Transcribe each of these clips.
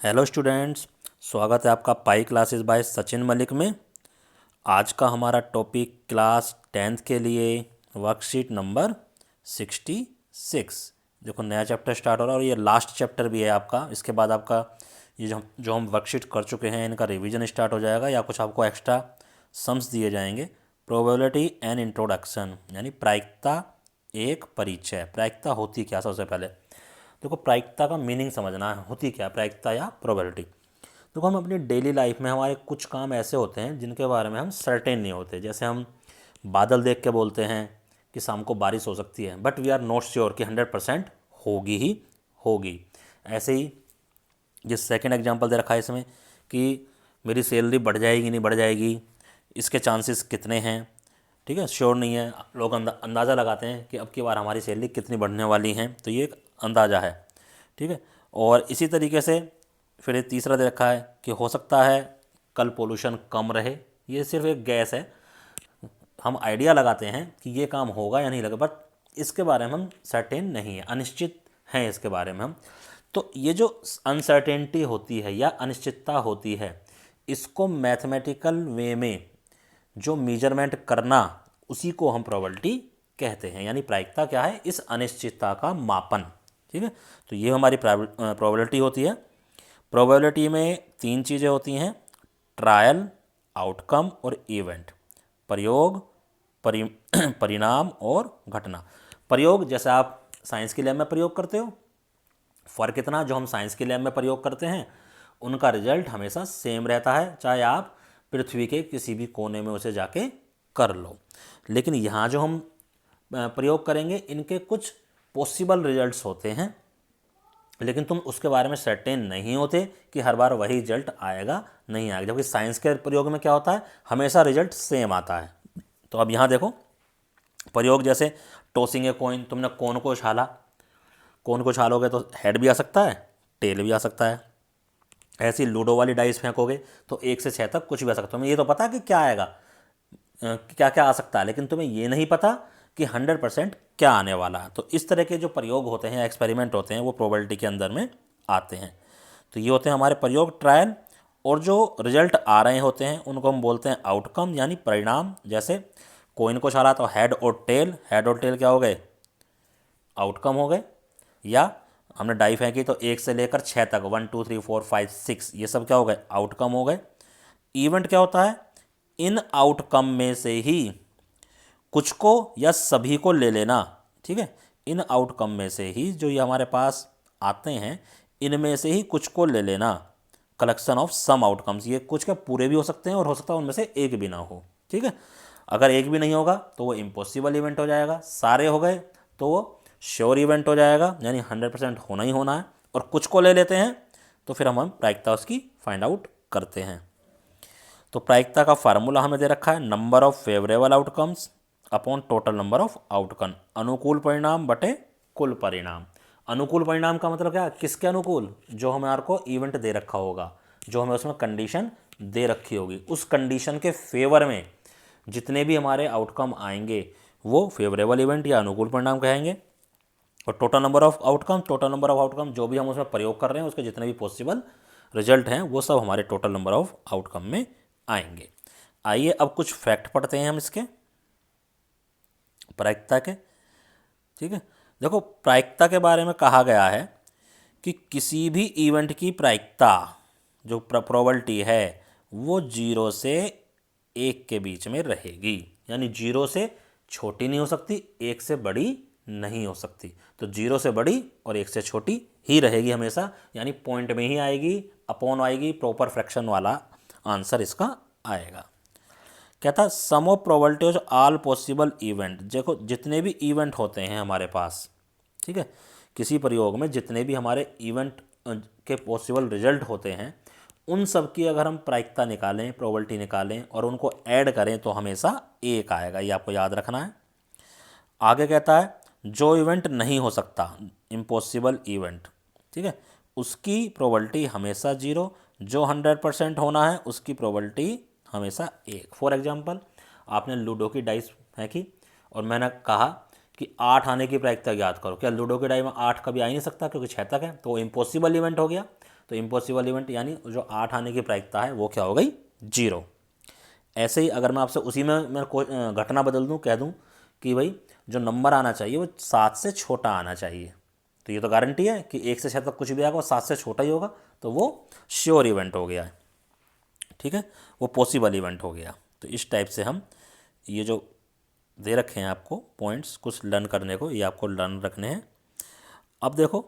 Hello students, स्वागत है आपका pi classes bye Sachin Malik में। आज का हमारा टॉपिक क्लास 10th के लिए वर्कशीट नंबर 66। देखो नया चैप्टर स्टार्ट हो रहा है और ये लास्ट चैप्टर भी है आपका। इसके बाद आपका ये जो हम वर्कशीट कर चुके हैं इनका रिवीजन स्टार्ट हो जाएगा या कुछ आपको एक्स्ट्रा सम्स दिए जाएंगे। प्रोबेबिलिटी एंड इंट्रोडक्शन यानी प्रायिकता एक परिचय। प्रायिकता होती क्या, सबसे पहले देखो प्रायिकता का मीनिंग समझना है, होती क्या प्रायिकता या प्रोबेबिलिटी। देखो हम अपनी डेली लाइफ में हमारे कुछ काम ऐसे होते हैं जिनके बारे में हम सर्टेन नहीं होते। जैसे हम बादल देख के बोलते हैं कि शाम को बारिश हो सकती है, but we are not sure कि 100% होगी ही होगी। ऐसे ही ये सेकंड एग्जांपल दे रखा है इसमें कि मेरी सैलरी बढ़ जाएगी नहीं बढ़ जाएगी, इसके चांसेस कितने हैं। ठीक है, श्योर नहीं है। लोग अंदाज़ा लगाते हैं कि अब की बार हमारी सैलरी कितनी बढ़ने वाली हैं, तो ये एक अंदाज़ा है। ठीक है, और इसी तरीके से फिर एक तीसरा दे रखा है कि हो सकता है कल पोल्यूशन कम रहे। ये सिर्फ एक गैस है, हम आइडिया लगाते हैं कि ये काम होगा या नहीं लगा, बट इसके बारे में हम सर्टेन नहीं है, अनिश्चित हैं इसके बारे में हम। तो ये जो अनसर्टेनिटी होती है या अनिश्चितता होती है, इसको मैथमेटिकल वे में जो मेजरमेंट करना, उसी को हम प्रोबेबिलिटी कहते हैं। यानी प्रायिकता क्या है, इस अनिश्चितता का मापन। ठीक है, तो ये हमारी प्रोबेबिलिटी होती है। प्रोबेबिलिटी में तीन चीज़ें होती हैं, ट्रायल, आउटकम और इवेंट। प्रयोग, परिणाम और घटना। प्रयोग जैसे आप साइंस की लैब में प्रयोग करते हो, फ़र्क इतना, जो हम साइंस की लैब में प्रयोग करते हैं उनका रिजल्ट हमेशा सेम रहता है, चाहे आप पृथ्वी के किसी भी कोने में उसे जाके कर लो। लेकिन यहाँ जो हम प्रयोग करेंगे इनके कुछ पॉसिबल रिजल्ट्स होते हैं, लेकिन तुम उसके बारे में सर्टेन नहीं होते कि हर बार वही रिजल्ट आएगा नहीं आएगा। जबकि साइंस के प्रयोग में क्या होता है, हमेशा रिजल्ट सेम आता है। तो अब यहाँ देखो प्रयोग, जैसे टॉसिंग ए कॉइन, तुमने कॉइन को उछाला, कॉइन को उछालोगे तो हेड भी आ सकता है, टेल भी आ सकता है। ऐसी लूडो वाली डाइस फेंकोगे तो 1 से 6 तक कुछ भी आ सकता है। तुम्हें ये तो पता कि क्या आएगा, क्या क्या आ सकता है, लेकिन तुम्हें ये नहीं पता कि 100% क्या आने वाला है। तो इस तरह के जो प्रयोग होते हैं, एक्सपेरिमेंट होते हैं, वो प्रोबेबिलिटी के अंदर में आते हैं। तो ये होते हैं हमारे प्रयोग, ट्रायल। और जो रिजल्ट आ रहे होते हैं उनको हम बोलते हैं आउटकम यानी परिणाम। जैसे कोइन को छाला तो हेड और टेल, हेड और टेल क्या हो गए, आउटकम हो गए। या हमने डाई फेंकी तो 1 से लेकर 6 तक, 1 2 3 4 5 6, ये सब क्या हो गए, आउटकम हो गए। इवेंट क्या होता है, इन आउटकम में से ही कुछ को या सभी को ले लेना। ठीक है, इन आउटकम में से ही जो ये हमारे पास आते हैं, इनमें से ही कुछ को ले लेना। कलेक्शन ऑफ सम आउटकम्स, ये कुछ क्या पूरे भी हो सकते हैं और हो सकता है उनमें से एक भी ना हो। ठीक है, अगर एक भी नहीं होगा तो वो इम्पॉसिबल इवेंट हो जाएगा, सारे हो गए तो वो श्योर इवेंट हो जाएगा, यानी 100% होना ही होना है। और कुछ को ले लेते हैं तो फिर हम प्रायिकता उसकी फाइंड आउट करते हैं। तो प्रायिकता का फार्मूला हमें दे रखा है, number of favourable outcomes upon total number of outcome. अनुकूल परिणाम बटे कुल परिणाम। अनुकूल परिणाम का मतलब क्या, किसके अनुकूल, जो हमारे को इवेंट दे रखा होगा, जो हमें उसमें कंडीशन दे रखी होगी, उस कंडीशन के फेवर में जितने भी हमारे आउटकम आएंगे वो फेवरेबल इवेंट या अनुकूल परिणाम कहेंगे। और total number of outcome, total number of outcome जो भी हम उसमें प्रयोग कर रहे हैं उसके जितने भी पॉसिबल रिजल्ट हैं वो सब हमारे टोटल नंबर ऑफ आउटकम में आएंगे। आइए अब कुछ फैक्ट पढ़ते हैं हम इसके प्रायिकता के। ठीक है, देखो प्रायिकता के बारे में कहा गया है कि किसी भी इवेंट की प्रायिकता जो प्रोबेबिलिटी है वो 0 से 1 के बीच में रहेगी। यानी 0 से छोटी नहीं हो सकती, 1 से बड़ी नहीं हो सकती। तो 0 से बड़ी और 1 से छोटी ही रहेगी हमेशा, यानी पॉइंट में ही आएगी, अपॉन आएगी, प्रॉपर फ्रैक्शन वाला आंसर इसका आएगा। कहता sum of probability of all possible event. देखो जितने भी इवेंट होते हैं हमारे पास, ठीक है, किसी प्रयोग में जितने भी हमारे इवेंट के पॉसिबल रिजल्ट होते हैं, उन सब की अगर हम प्रायिकता निकालें, प्रोबेबिलिटी निकालें और उनको ऐड करें तो हमेशा 1 आएगा। ये आपको याद रखना है। आगे कहता है जो इवेंट नहीं हो सकता, इम्पॉसिबल इवेंट, ठीक है, उसकी प्रोबेबिलिटी हमेशा 0। जो 100% होना है उसकी प्रोबेबिलिटी हमेशा 1। फॉर एग्जांपल, आपने लूडो की डाइस फेंकी और मैंने कहा कि 8 आने की प्रायिकता याद करो। क्या लूडो की डाई में 8 कभी आ ही नहीं सकता, क्योंकि 6 तक है, तो इम्पॉसिबल इवेंट हो गया। तो इम्पॉसिबल इवेंट यानी जो 8 आने की प्रायिकता है वो क्या हो गई, 0। ऐसे ही अगर मैं आपसे उसी में मैं कोई घटना बदल दूं, कह दूं कि भाई जो नंबर आना चाहिए वो 7 से छोटा आना चाहिए, तो ये तो गारंटी है कि 1 से 6 तक कुछ भी आएगा वो 7 से छोटा ही होगा, तो वो श्योर इवेंट हो गया है। ठीक है, वो पॉसिबल इवेंट हो गया। तो इस टाइप से हम ये जो दे रखे हैं आपको पॉइंट्स कुछ लर्न करने को, ये आपको लर्न रखने हैं। अब देखो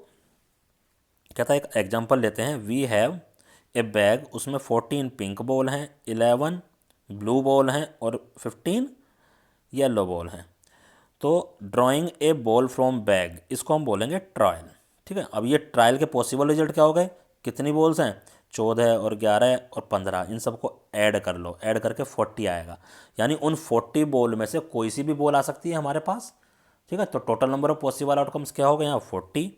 कहता है, एक एग्जांपल लेते हैं। वी हैव ए बैग, उसमें 14 पिंक बॉल हैं, 11 ब्लू बॉल हैं और 15 येलो बॉल हैं। तो drawing A ball from bag, इसको हम बोलेंगे ट्रायल। ठीक है, अब ये ट्रायल के पॉसिबल रिजल्ट क्या हो गए, कितनी बॉल्स हैं, 14 और 11 और 15, इन सबको ऐड कर लो, ऐड करके 40 आएगा। यानी उन 40 बॉल में से कोई सी भी बॉल आ सकती है हमारे पास। ठीक है, तो total number of possible outcomes क्या हो गए यहाँ, 40।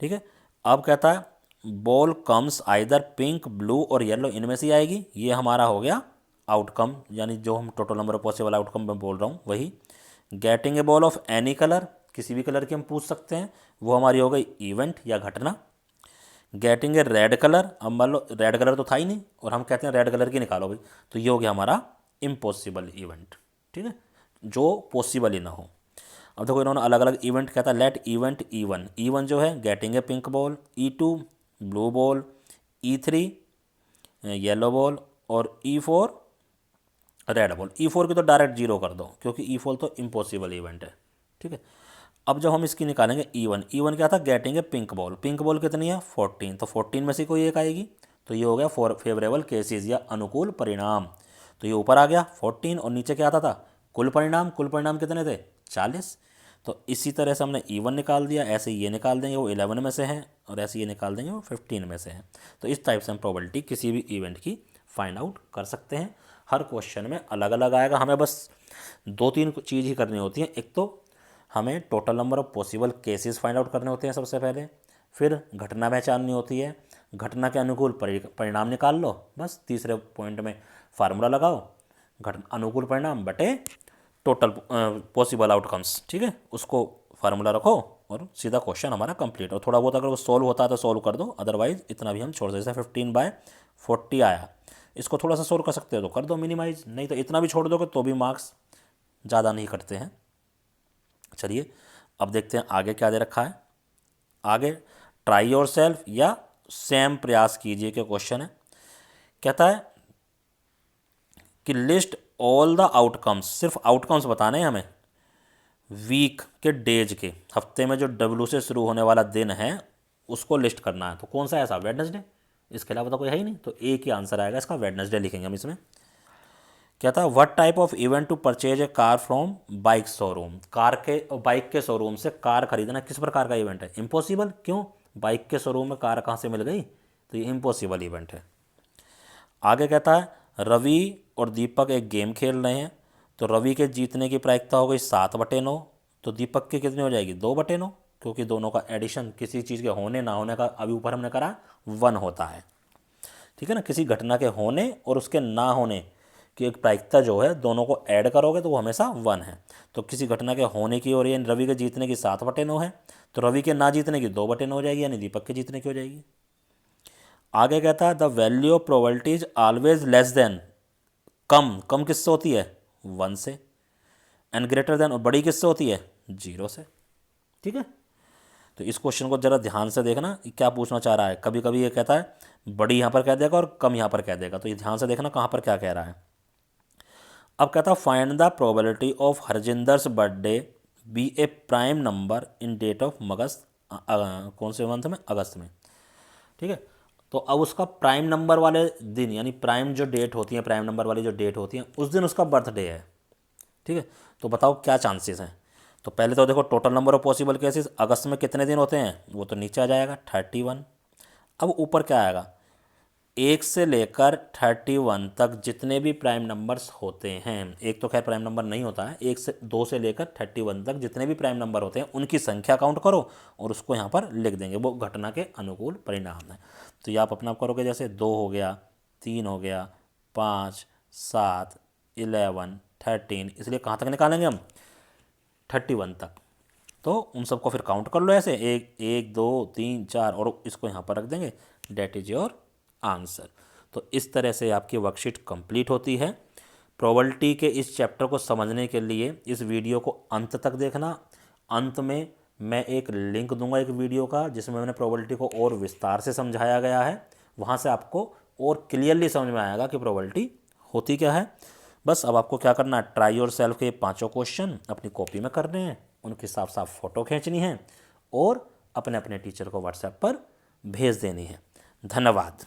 ठीक है, अब कहता है ball comes either pink blue और येलो, इनमें से ही आएगी, ये हमारा हो गया आउटकम, यानी जो हम total number of possible outcome में बोल रहा हूँ वही। Getting a ball of any colour, किसी भी कलर की हम पूछ सकते हैं, वो हमारी हो गई इवेंट या घटना। गेटिंग ए रेड कलर, अब मान लो रेड कलर तो था ही नहीं और हम कहते हैं रेड कलर की निकालो भाई, तो ये हो गया हमारा इम्पॉसिबल इवेंट। ठीक है, जो पॉसिबल ही ना हो। अब देखो इन्होंने अलग अलग इवेंट कहता है, लेट इवेंट E1 जो है getting a pink ball, E2 blue ball, E3 yellow ball और E4 रेड बॉल। E4 की तो डायरेक्ट 0 कर दो क्योंकि E4 तो इम्पॉसिबल इवेंट है। ठीक है, अब जब हम इसकी निकालेंगे E1 क्या था, getting a pink ball, pink ball कितनी है 14, तो 14 में से कोई एक आएगी, तो ये हो गया फॉर फेवरेबल केसेस या अनुकूल परिणाम। तो ये ऊपर आ गया 14 और नीचे क्या आता था, कुल परिणाम, कुल परिणाम कितने थे 40। तो इसी तरह से हमने E1 निकाल दिया, ऐसे ये निकाल देंगे वो 11 में से है और ऐसे ये निकाल देंगे वो 15 में से है। तो इस टाइप से हम प्रोबेबिलिटी किसी भी इवेंट की फाइंड आउट कर सकते हैं। हर क्वेश्चन में अलग अलग आएगा, हमें बस 2-3 चीज़ ही करनी होती हैं। एक तो हमें total number of possible cases find out करने होते हैं सबसे पहले, फिर घटना पहचाननी होती है, घटना के अनुकूल परिणाम निकाल लो, बस तीसरे पॉइंट में फार्मूला लगाओ, अनुकूल परिणाम बटे टोटल पॉसिबल आउटकम्स। ठीक है, उसको फार्मूला रखो और सीधा क्वेश्चन हमारा कंप्लीट। और थोड़ा बहुत अगर वो सॉल्व होता है तो सॉल्व कर दो, अदरवाइज इतना भी हम छोड़ सकते। जैसे 15/40 आया, इसको थोड़ा सा सॉल्व कर सकते हो तो कर दो मिनिमाइज, नहीं तो इतना भी छोड़ दोगे तो भी मार्क्स ज़्यादा नहीं कटते हैं। चलिए अब देखते हैं आगे क्या दे रखा है। आगे ट्राई योर सेल्फ या सेम प्रयास कीजिए के क्वेश्चन है। कहता है कि लिस्ट ऑल द आउटकम्स, सिर्फ आउटकम्स बताने हैं हमें वीक के डेज के, हफ्ते में जो W से शुरू होने वाला दिन है उसको लिस्ट करना है। तो कौन सा है ऐसा, वेडनेसडे, इसके अलावा तो कोई है ही नहीं, तो एक ही आंसर आएगा इसका, वेडनेसडे लिखेंगे हम इसमें। क्या था, what type of event to purchase a car from bike showroom, car के बाइक के शोरूम से कार खरीदना किस प्रकार का इवेंट है, इम्पॉसिबल। क्यों, बाइक के शोरूम में कार कहाँ से मिल गई, तो ये इम्पॉसिबल इवेंट है। आगे कहता है रवि और दीपक एक गेम खेल रहे हैं, तो रवि के जीतने की प्रायिकता हो गई 7/9, तो दीपक की कितनी हो जाएगी 2/9, क्योंकि दोनों का एडिशन किसी चीज़ के होने ना होने का अभी ऊपर हमने करा 1 होता है। ठीक है ना, किसी घटना के होने और उसके ना होने की एक प्रायिकता जो है दोनों को ऐड करोगे तो वो हमेशा 1 है। तो किसी घटना के होने की और ये रवि के जीतने की 7/9 है, तो रवि के ना जीतने की 2/9 हो जाएगी, यानी दीपक के जीतने की हो जाएगी। आगे कहता है the value of probability is always less than, कम कम किससे होती है 1 से, एंड ग्रेटर देन और बड़ी किससे होती है 0 से। ठीक है, तो इस क्वेश्चन को जरा ध्यान से देखना क्या पूछना चाह रहा है। कभी कभी ये कहता है बड़ी यहाँ पर कह देगा और कम यहाँ पर कह देगा, तो ये ध्यान से देखना कहाँ पर क्या कह रहा है। अब कहता है find the probability of Harjinder's birthday be a prime number in date of August, कौन से मंथ में, अगस्त में। ठीक है, तो अब उसका प्राइम नंबर वाले दिन, यानी प्राइम जो डेट होती है, प्राइम नंबर वाली जो डेट होती है उस दिन उसका बर्थडे है। ठीक है, तो बताओ क्या चांसेस हैं। तो पहले तो देखो total number of possible cases, अगस्त में कितने दिन होते हैं वो तो नीचे आ जाएगा 31। अब ऊपर क्या आएगा, 1 से लेकर 31 तक जितने भी प्राइम नंबर्स होते हैं, एक तो खैर प्राइम नंबर नहीं होता है, 2 से लेकर 31 तक जितने भी प्राइम नंबर होते हैं उनकी संख्या काउंट करो और उसको यहाँ पर लिख देंगे, वो घटना के अनुकूल परिणाम है। तो ये आप अपना करोगे, जैसे 2 हो गया, 3 हो गया, 5, 7, 11, 13, इसलिए कहाँ तक निकालेंगे हम 31 तक। तो उन सबको फिर काउंट कर लो ऐसे, एक एक दो तीन चार, और इसको यहाँ पर रख देंगे, डेट इज योर आंसर। तो इस तरह से आपकी वर्कशीट कंप्लीट होती है। प्रोबेबिलिटी के इस चैप्टर को समझने के लिए इस वीडियो को अंत तक देखना। अंत में मैं एक लिंक दूंगा एक वीडियो का, जिसमें मैंने प्रोबेबिलिटी को और विस्तार से समझाया गया है। वहाँ से आपको और क्लियरली समझ में आएगा कि प्रोबेबिलिटी होती क्या है। बस अब आपको क्या करना है, ट्राई योर सेल्फ के 5 क्वेश्चन अपनी कॉपी में करने हैं, उनकी साफ साफ फ़ोटो खींचनी है और अपने अपने टीचर को व्हाट्सएप पर भेज देनी है। धन्यवाद।